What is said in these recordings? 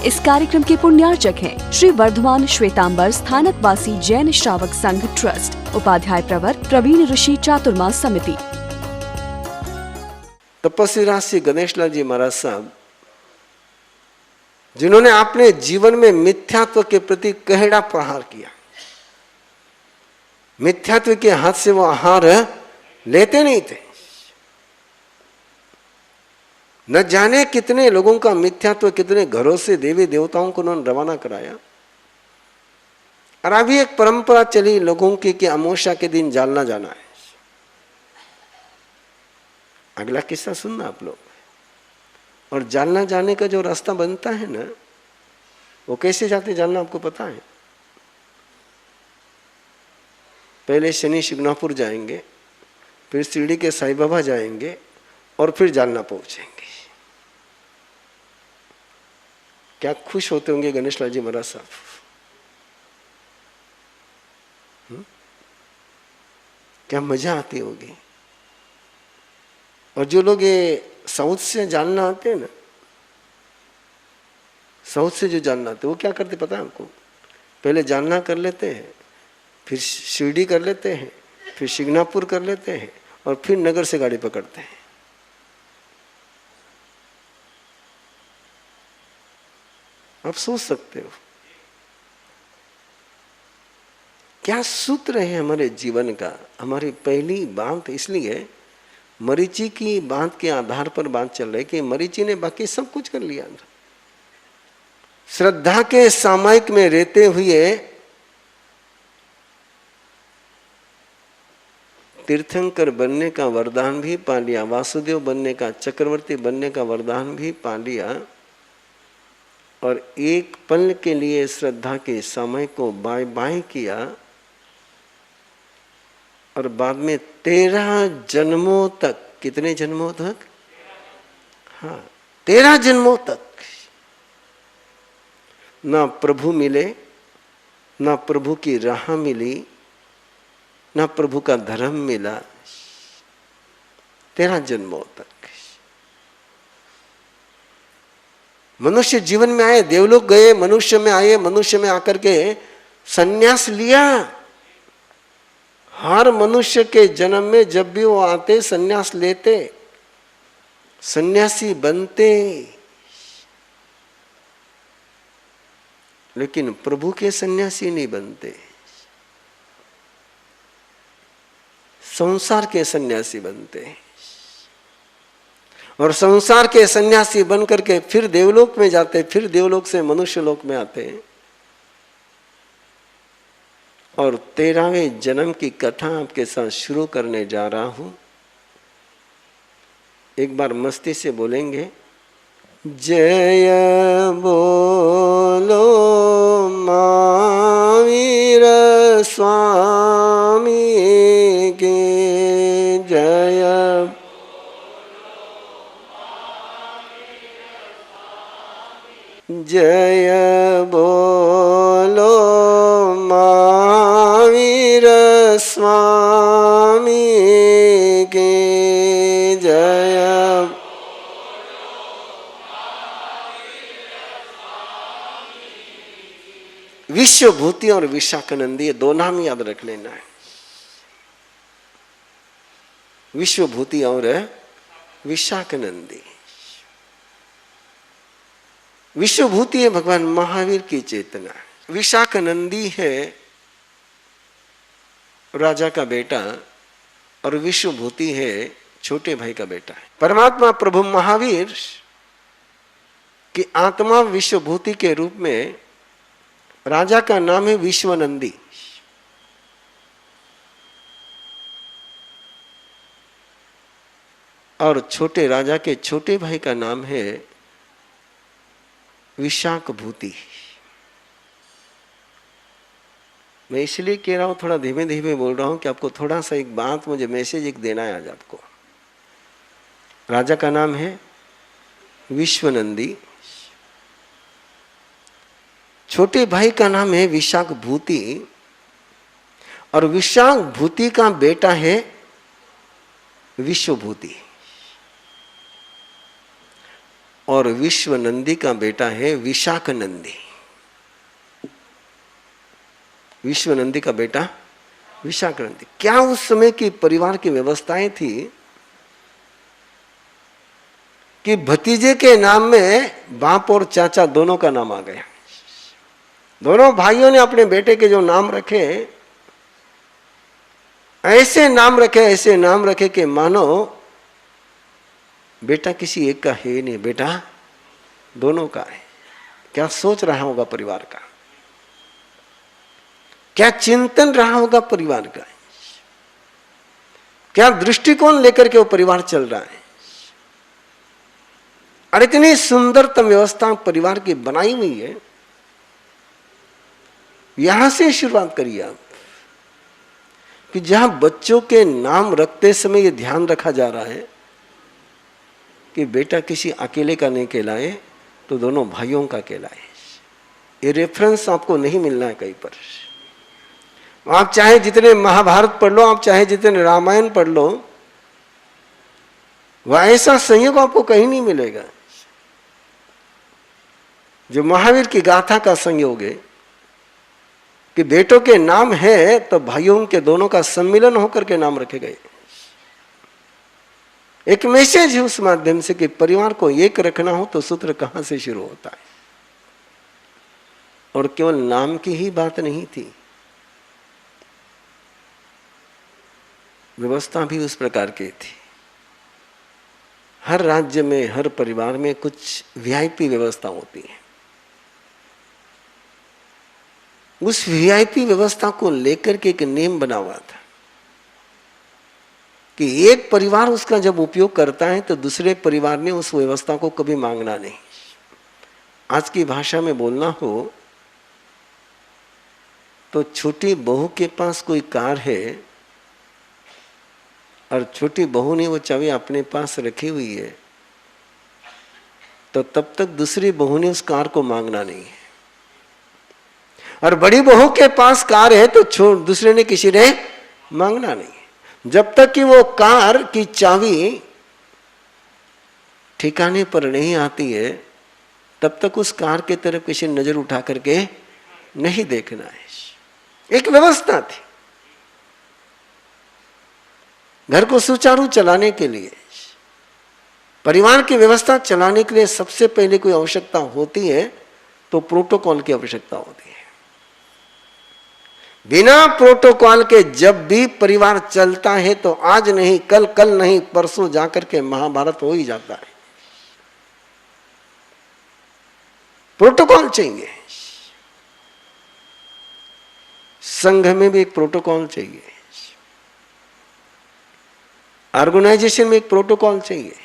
इस कार्यक्रम के पुण्यार्चक हैं श्री वर्धमान श्वेतांबर स्थानकवासी जैन श्रावक संघ ट्रस्ट, उपाध्याय प्रवर प्रवीण ऋषि चातुर्मास समिति। तपस्वी राशि गणेशलाल जी महाराज साहब, जिन्होंने अपने जीवन में मिथ्यात्व के प्रति कहड़ा प्रहार किया। मिथ्यात्व के हाथ से वो आहार लेते नहीं थे। न जाने कितने लोगों का मिथ्यात्व, कितने घरों से देवी देवताओं को उन्होंने रवाना कराया। और अभी एक परंपरा चली लोगों की कि अमावस्या के दिन जालना जाना है। अगला किस्सा सुनना आप लोग। और जालना जाने का जो रास्ता बनता है ना, वो कैसे जाते जालना आपको पता है? पहले शनि शिंगणापुर जाएंगे, फिर शिरडी के साईं बाबा जाएंगे और फिर जालना पहुंचेंगे। क्या खुश होते होंगे गणेशलाल जी महाराज साहब। क्या मजा आती होगी। और जो लोग ये साउथ से जालना आते हैं ना, साउथ से जो जालना आते वो क्या करते पता है आपको? पहले जालना कर लेते हैं, फिर शिरडी कर लेते हैं, फिर शिंगणापुर कर लेते हैं और फिर नगर से गाड़ी पकड़ते हैं। आप सोच सकते हो क्या सूत्र है हमारे जीवन का। हमारी पहली बात इसलिए मरीचि की बात के आधार पर बात चल रही कि मरीचि ने बाकी सब कुछ कर लिया। श्रद्धा के सामायिक में रहते हुए तीर्थंकर बनने का वरदान भी पा लिया, वासुदेव बनने का, चक्रवर्ती बनने का वरदान भी पा लिया। और एक पल के लिए श्रद्धा के समय को बाय बाय किया और बाद में 13 जन्मों तक, कितने जन्मों तक? हाँ, 13 जन्मों तक ना प्रभु मिले, ना प्रभु की राह मिली, ना प्रभु का धर्म मिला। 13 जन्मों तक मनुष्य जीवन में आए, देवलोक गए, मनुष्य में आए, मनुष्य में आकर के सन्यास लिया। हर मनुष्य के जन्म में जब भी वो आते सन्यास लेते, सन्यासी बनते। लेकिन प्रभु के सन्यासी नहीं बनते, संसार के सन्यासी बनते हैं। और संसार के सन्यासी बन करके फिर देवलोक में जाते, फिर देवलोक से मनुष्य लोक में आते हैं। और 13वें जन्म की कथा आपके साथ शुरू करने जा रहा हूं। एक बार मस्ती से बोलेंगे, जय बोलो महावीर स्वामी के, जय जय बोलो महावीर स्वामी के, जय विश्वभूति और विशाखानंदी, ये दो नाम याद रख लेना है। विश्वभूति और विशाखानंदी। विश्वभूति है भगवान महावीर की चेतना, विशाखानंदी है राजा का बेटा और विश्वभूति है छोटे भाई का बेटा। परमात्मा प्रभु महावीर की आत्मा विश्वभूति के रूप में, राजा का नाम है विश्वनंदी। और छोटे राजा के छोटे भाई का नाम है विशाखभूति। मैं इसलिए कह रहा हूं, थोड़ा धीमे धीमे बोल रहा हूं कि आपको थोड़ा सा एक बात, मुझे मैसेज एक देना है आज आपको। राजा का नाम है विश्वनंदी, छोटे भाई का नाम है विशाखभूति और विशाखभूति का बेटा है विश्वभूति। और विश्व नंदी का बेटा है विशाख नंदी। विश्व नंदी का बेटा विशाख नंदी। क्या उस समय की परिवार की व्यवस्थाएं थी कि भतीजे के नाम में बाप और चाचा दोनों का नाम आ गया। दोनों भाइयों ने अपने बेटे के जो नाम रखे, ऐसे नाम रखे कि मानो बेटा किसी एक का है नहीं, बेटा दोनों का है। क्या सोच रहा होगा परिवार का, क्या चिंतन रहा होगा परिवार का, क्या दृष्टिकोण लेकर के वो परिवार चल रहा है। और इतनी सुंदरतम व्यवस्था परिवार की बनाई हुई है। यहां से शुरुआत करिए आप कि जहां बच्चों के नाम रखते समय यह ध्यान रखा जा रहा है कि बेटा किसी अकेले का नहीं कहलाए तो दोनों भाइयों का कहलाए। ये रेफरेंस आपको नहीं मिलना है कहीं पर। आप चाहे जितने महाभारत पढ़ लो, आप चाहे जितने रामायण पढ़ लो, वह ऐसा संयोग आपको कहीं नहीं मिलेगा जो महावीर की गाथा का संयोग है कि बेटों के नाम है तो भाइयों के दोनों का सम्मिलन होकर के नाम रखे गए। एक मैसेज है उस माध्यम से कि परिवार को एक रखना हो तो सूत्र कहां से शुरू होता है। और केवल नाम की ही बात नहीं थी, व्यवस्था भी उस प्रकार की थी। हर राज्य में, हर परिवार में कुछ वीआईपी व्यवस्था होती है। उस वीआईपी व्यवस्था को लेकर के एक नियम बना हुआ था कि एक परिवार उसका जब उपयोग करता है तो दूसरे परिवार ने उस व्यवस्था को कभी मांगना नहीं। आज की भाषा में बोलना हो तो छोटी बहू के पास कोई कार है और छोटी बहू ने वो चाबी अपने पास रखी हुई है तो तब तक दूसरी बहू ने उस कार को मांगना नहीं है। और बड़ी बहू के पास कार है तो दूसरे ने किसी ने मांगना नहीं। जब तक कि वो कार की चाबी ठिकाने पर नहीं आती है तब तक उस कार की तरफ किसी नजर उठा करके नहीं देखना है। एक व्यवस्था थी घर को सुचारू चलाने के लिए। परिवार की व्यवस्था चलाने के लिए सबसे पहले कोई आवश्यकता होती है तो प्रोटोकॉल की आवश्यकता होती है। बिना प्रोटोकॉल के जब भी परिवार चलता है तो आज नहीं कल, कल नहीं परसों जाकर के महाभारत हो ही जाता है। प्रोटोकॉल चाहिए। संघ में भी एक प्रोटोकॉल चाहिए, ऑर्गेनाइजेशन में एक प्रोटोकॉल चाहिए।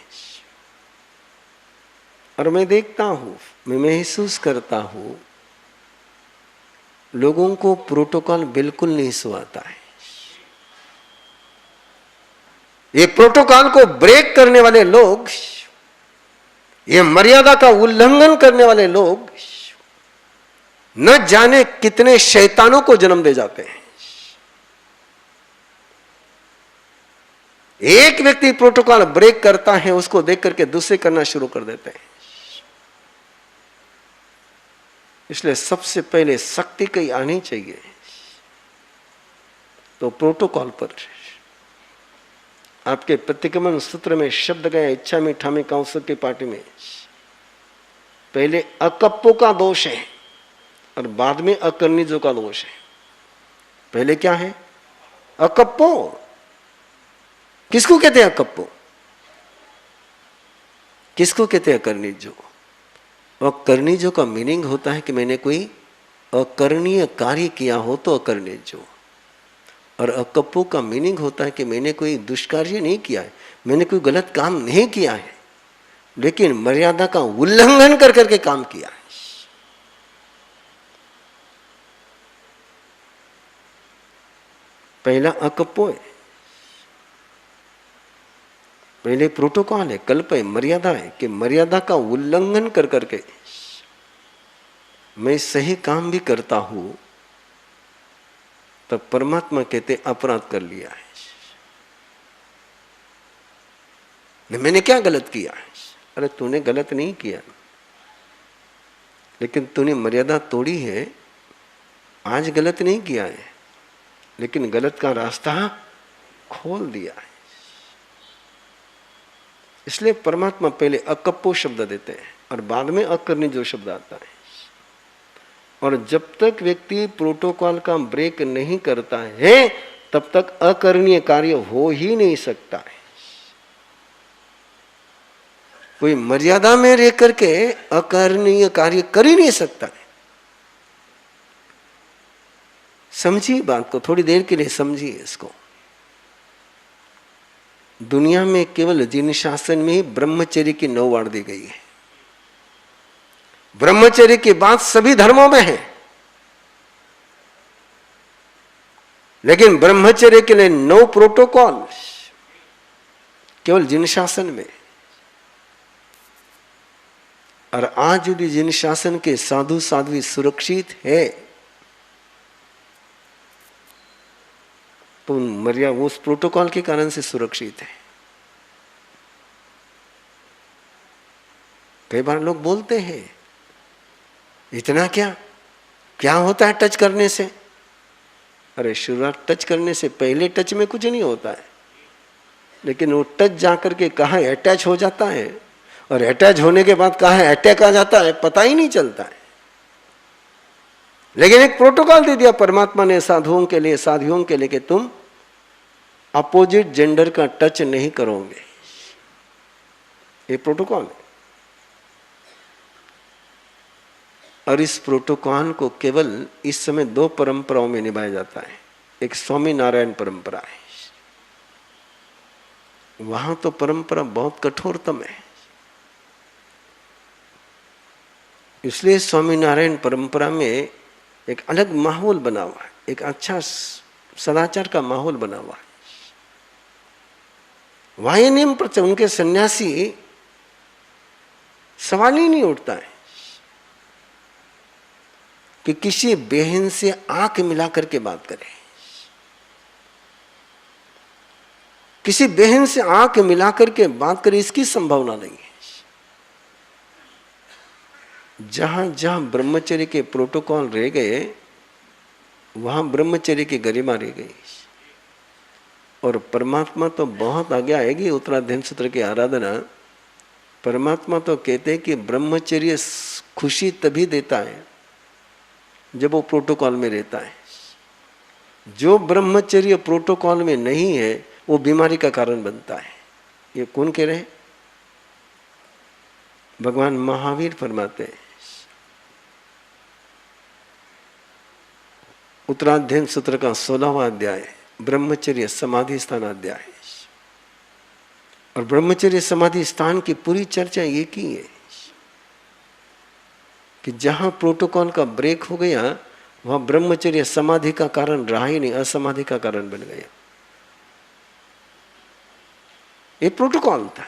और मैं देखता हूं, मैं महसूस करता हूं लोगों को प्रोटोकॉल बिल्कुल नहीं सुहाता है। ये प्रोटोकॉल को ब्रेक करने वाले लोग, ये मर्यादा का उल्लंघन करने वाले लोग न जाने कितने शैतानों को जन्म दे जाते हैं। एक व्यक्ति प्रोटोकॉल ब्रेक करता है, उसको देख करके दूसरे करना शुरू कर देते हैं। इसलिए सबसे पहले शक्ति कहीं आनी चाहिए तो प्रोटोकॉल पर। आपके प्रतिक्रमण सूत्र में शब्द गया इच्छा में ठामे काउंसिल की पार्टी में पहले अकप्पो का दोष है और बाद में अकर्णिजों का दोष है। पहले क्या है? अकप्पो। किसको कहते हैं अकप्पो? किसको कहते हैं अकर्णिजो? अकर्णिजो का मीनिंग होता है कि मैंने कोई अकरणीय कार्य किया हो तो अकर्णिजो। और अकप्पो का मीनिंग होता है कि मैंने कोई दुष्कार्य नहीं किया है, मैंने कोई गलत काम नहीं किया है, लेकिन मर्यादा का उल्लंघन कर करके काम किया है। पहला अकप्पो है, पहले प्रोटोकॉल है, कल्प है, मर्यादा है कि मर्यादा का उल्लंघन कर करके मैं सही काम भी करता हूं तब परमात्मा कहते अपराध कर लिया है। मैंने क्या गलत किया है? अरे तूने गलत नहीं किया, लेकिन तूने मर्यादा तोड़ी है। आज गलत नहीं किया है, लेकिन गलत का रास्ता खोल दिया है। इसलिए परमात्मा पहले अकप्पो शब्द देते हैं और बाद में अकरणी जो शब्द आता है। और जब तक व्यक्ति प्रोटोकॉल का ब्रेक नहीं करता है तब तक अकरणीय कार्य हो ही नहीं सकता है। कोई मर्यादा में रह करके अकरणीय कार्य कर ही नहीं सकता है। समझिए बात को, थोड़ी देर के लिए समझिए इसको। दुनिया में केवल जिन शासन में ही ब्रह्मचर्य की 9 वार दी गई है। ब्रह्मचर्य की बात सभी धर्मों में है, लेकिन ब्रह्मचर्य के लिए 9 प्रोटोकॉल केवल जिन शासन में। और आज यदि जिन शासन के साधु साध्वी सुरक्षित है तो मर्यादा उस प्रोटोकॉल के कारण से सुरक्षित है। कई बार लोग बोलते हैं इतना क्या क्या होता है टच करने से। अरे शुरुआत टच करने से पहले टच में कुछ नहीं होता है, लेकिन वो टच जाकर के कहाँ अटैच हो जाता है और अटैच होने के बाद कहाँ अटैक आ जाता है पता ही नहीं चलता है। लेकिन एक प्रोटोकॉल दे दिया परमात्मा ने साधुओं के लिए, साधियों के लिए कि तुम अपोजिट जेंडर का टच नहीं करोगे। ये प्रोटोकॉल है। और इस प्रोटोकॉल को केवल इस समय 2 परंपराओं में निभाया जाता है। एक स्वामी नारायण परंपरा है, वहां तो परंपरा बहुत कठोरतम है। इसलिए स्वामी नारायण परंपरा में एक अलग माहौल बना हुआ है, एक अच्छा सदाचार का माहौल बना हुआ है। वहां ये नियम पर उनके सन्यासी सवाल ही नहीं उठता है कि किसी बहन से आंख मिला करके बात करें। किसी बहन से आंख मिला करके बात करें, इसकी संभावना नहीं है। जहां जहां ब्रह्मचर्य के प्रोटोकॉल रह गए वहां ब्रह्मचर्य की गरिमा रह गई। और परमात्मा तो बहुत आगे आएगी। उत्तराध्ययन सूत्र की आराधना, परमात्मा तो कहते हैं कि ब्रह्मचर्य खुशी तभी देता है जब वो प्रोटोकॉल में रहता है। जो ब्रह्मचर्य प्रोटोकॉल में नहीं है वो बीमारी का कारण बनता है। ये कौन कह रहे हैं? भगवान महावीर फरमाते हैं, उत्तराध्ययन सूत्र का 16वां अध्याय ब्रह्मचर्य समाधि स्थान अध्याय। और ब्रह्मचर्य समाधि स्थान की पूरी चर्चा ये की है कि जहां प्रोटोकॉल का ब्रेक हो गया वहां ब्रह्मचर्य समाधि का कारण रहा ही नहीं, असमाधि का कारण बन गया। ये प्रोटोकॉल था।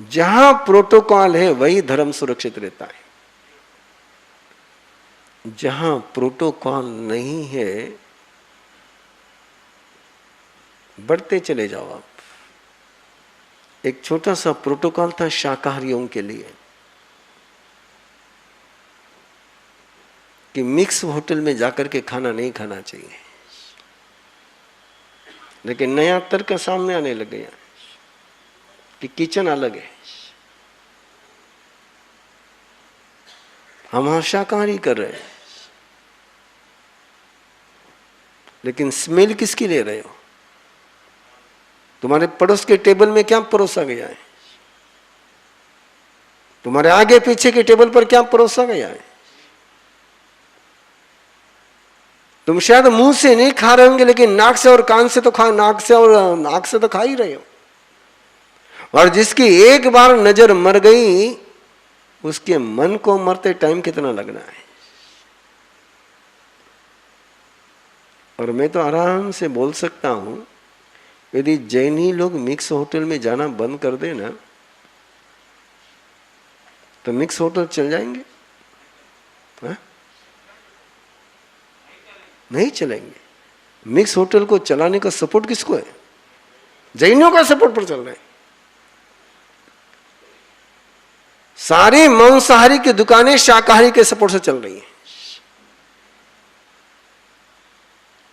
जहां प्रोटोकॉल है वही धर्म सुरक्षित रहता है। जहां प्रोटोकॉल नहीं है बढ़ते चले जाओ आप। एक छोटा सा प्रोटोकॉल था शाकाहारियों के लिए कि मिक्स होटल में जाकर के खाना नहीं खाना चाहिए, लेकिन नया तर्क सामने आने लग गया कि किचन अलग है। हम शाकाहारी कर रहे हैं, लेकिन स्मेल किसकी ले रहे हो? तुम्हारे पड़ोस के टेबल में क्या परोसा गया है? तुम्हारे आगे पीछे के टेबल पर क्या परोसा गया है? तुम शायद मुंह से नहीं खा रहे होंगे, लेकिन नाक से और कान से तो नाक से तो खा ही रहे हो। और जिसकी एक बार नजर मर गई उसके मन को मरते टाइम कितना लगना है। और मैं तो आराम से बोल सकता हूं, यदि जैनी लोग मिक्स होटल में जाना बंद कर देना तो मिक्स होटल चल जाएंगे? हा? नहीं चलेंगे। मिक्स होटल को चलाने का सपोर्ट किसको है? जैनियों का सपोर्ट पर चल रहा है। सारी मांसाहारी की दुकानें शाकाहारी के सपोर्ट से चल रही हैं।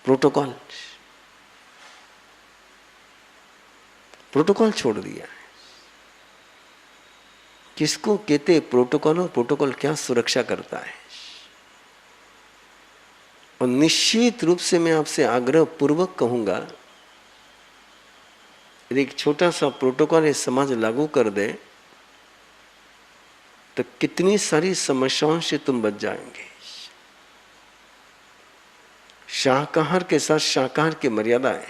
प्रोटोकॉल छोड़ दिया है। किसको कहते प्रोटोकॉल? और प्रोटोकॉल क्या सुरक्षा करता है? और निश्चित रूप से मैं आपसे आग्रह पूर्वक कहूंगा, यदि एक छोटा सा प्रोटोकॉल ये समाज लागू कर दे तो कितनी सारी समस्याओं से तुम बच जाएंगे। शाकाहार के साथ शाकाहार की मर्यादा है,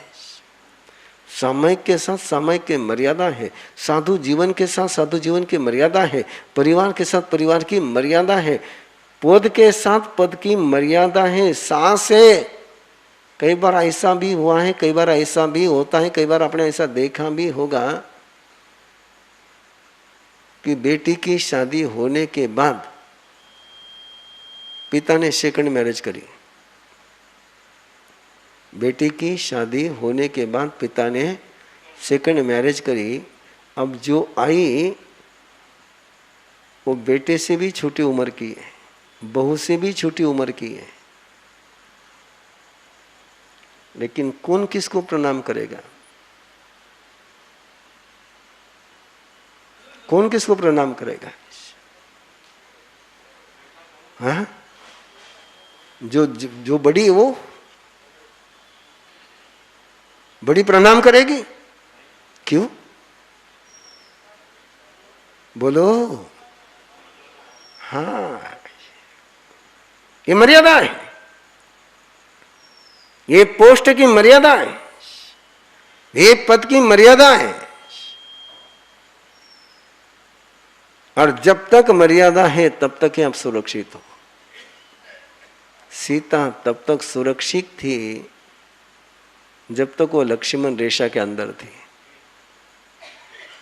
सामायिक के साथ सामायिक की मर्यादा है, साधु जीवन के साथ साधु जीवन की मर्यादा है, परिवार के साथ परिवार की मर्यादा है, पद के साथ पद की मर्यादा है, सांस है। कई बार ऐसा भी हुआ है, कई बार ऐसा भी होता है, कई बार आपने ऐसा देखा भी होगा कि बेटी की शादी होने के बाद पिता ने सेकंड मैरिज करी। बेटी की शादी होने के बाद पिता ने सेकंड मैरिज करी। अब जो आई वो बेटे से भी छोटी उम्र की है, बहू से भी छोटी उम्र की है, लेकिन कौन किसको प्रणाम करेगा? कौन किसको प्रणाम करेगा? हाँ, जो बड़ी है वो बड़ी प्रणाम करेगी। क्यों? बोलो। हाँ, ये मर्यादा है, ये पोस्ट की मर्यादा है, ये पद की मर्यादा है। और जब तक मर्यादा है तब तक ही आप सुरक्षित हो। सीता तब तक सुरक्षित थी जब तक वो लक्ष्मण रेशा के अंदर थी।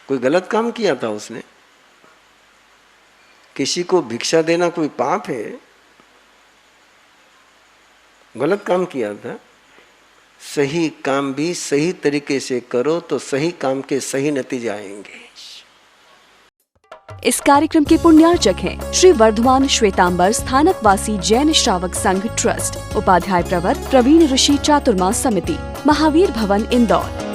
कोई गलत काम किया था उसने? किसी को भिक्षा देना कोई पाप है? गलत काम किया था। सही काम भी सही तरीके से करो तो सही काम के सही नतीजे आएंगे। इस कार्यक्रम के पुण्यार्चक हैं श्री वर्धमान श्वेतांबर स्थानकवासी जैन श्रावक संघ ट्रस्ट, उपाध्याय प्रवर प्रवीण ऋषि चातुर्मास समिति, महावीर भवन, इंदौर।